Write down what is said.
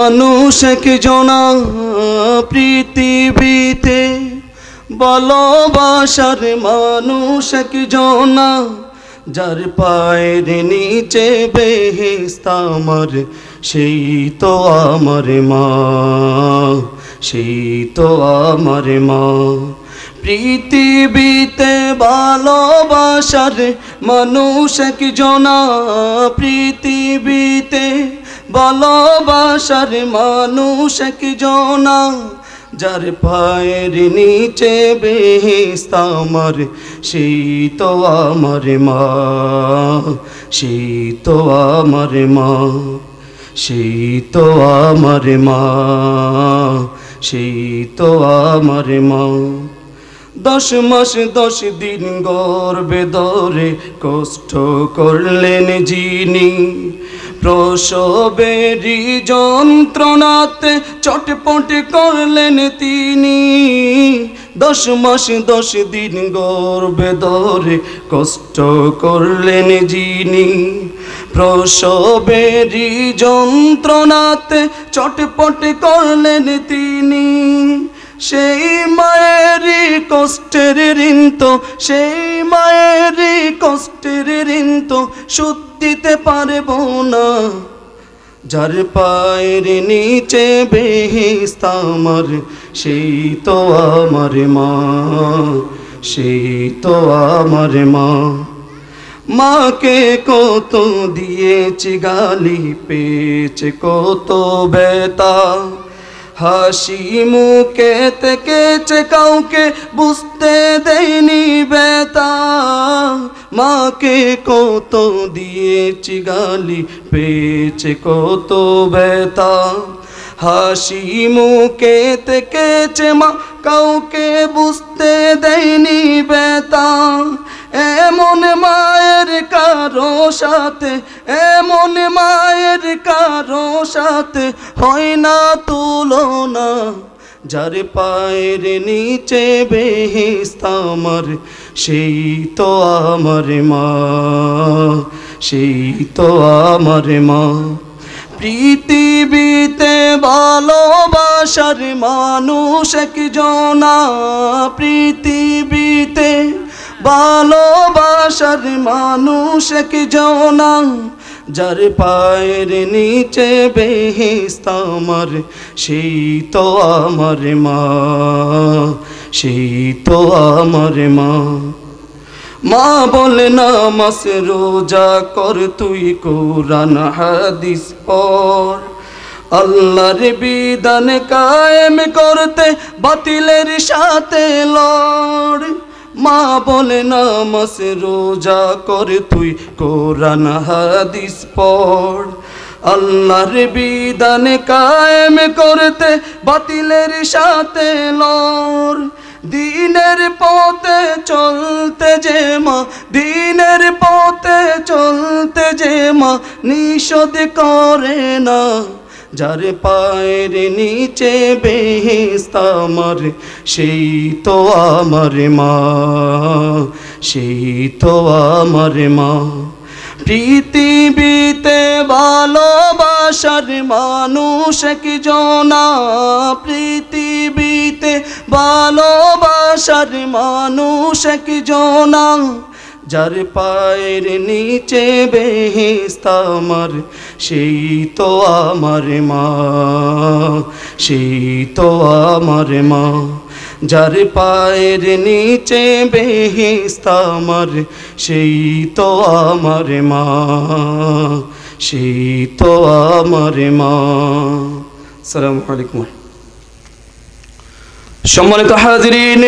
মানুষ একজনা পৃথিবীতে ভালোবাসার মানুষ একজনা যার পায়ের নিচে বেহেশত আমার সেই তো আমার মা, সেই তো আমার মা। পৃথিবীতে ভালোবাসার মানুষ একজনা, পৃথিবীতে ভালোবাসার মানুষ একজনা যার পায়ের নিচে বেহেশত আমার সেই তো আমার মা, সেই তো আমার মা, সেই তো আমার মা, সেই তো আমার মা। 10 মাস 10 দিন গর্ভে ধরে কষ্ট করলেন যিনি, প্রসবেরই যন্ত্রণাতে চটপট করলেন তিনি। 10 মাস 10 দিন গর্ভে ধরে কষ্ট করলেন যিনি, প্রসবেরই যন্ত্রণাতে চটপট করলেন তিনি। সেই মায়েরই কষ্টের ঋণ তো, সেই মায়েরই কষ্টের ঋণ তো শোধ দিতে পারব না, যার পায়ের নিচে বেহেশত আমার সেই তো আমার মা, সেই তো আমার মা। মাকে কত দিয়েছি গালি, পেয়েছে কত ব্যথা, হাসি মুখে থেকেছে কাউকে বুঝতে দেয়নি ব্যথা। মাকে কত দিয়েছি গালি, পেয়েছে কত ব্যথা, হাসি মুখে থেকেছে মা কাউকে বুঝতে দেয়নি ব্যথা। এমন মায়ের কারো সাথে, এমন মায়ের কারো সাথে হয় না তুলনা, যার পায়ের নিচে বেহেশত আমার সেই তো আমার মা, সেই তো আমার মা। পৃথিবীতে ভালোবাসার মানুষ একজনা, পৃথিবীতে ভালোবাসার মানুষ একজনা যার পায়ের নিচে বেহেশত আমার সেই তো আমার মা, সেই তো আমার মা। মা বলে নামাজ রোজা কর, তুই কোরআন হাদিস পড়, আল্লাহর বিধান কায়েম করতে বাতিলের সাথে লড়। মা বলে নামাজ রোজা কর, তুই কোরআন হাদিস পড়, আল্লাহর বিধান কায়েম করতে বাতিলের সাথে লড়। দিনের পথে চলতে যে মা, দিনের পথে চলতে যে মা নিষেধ করে না, যার পায়ের নিচে বেহেশত আমার সেই তো আমার মা, সেই তো আমার মা। পৃথিবীতে ভালোবাসার মানুষ একজনা, পৃথিবীতে ভালোবাসার মানুষ একজনা যার পায়ের নিচে বেহেশত আমার সেই তো আমার মা, সেই তো আমার মা। যার পায়ের নিচে বেহেশত আমার সেই তো আমার মা, সেই তো আমার মা। আসসালামু আলাইকুম। সম্মানিত হাজিরিন,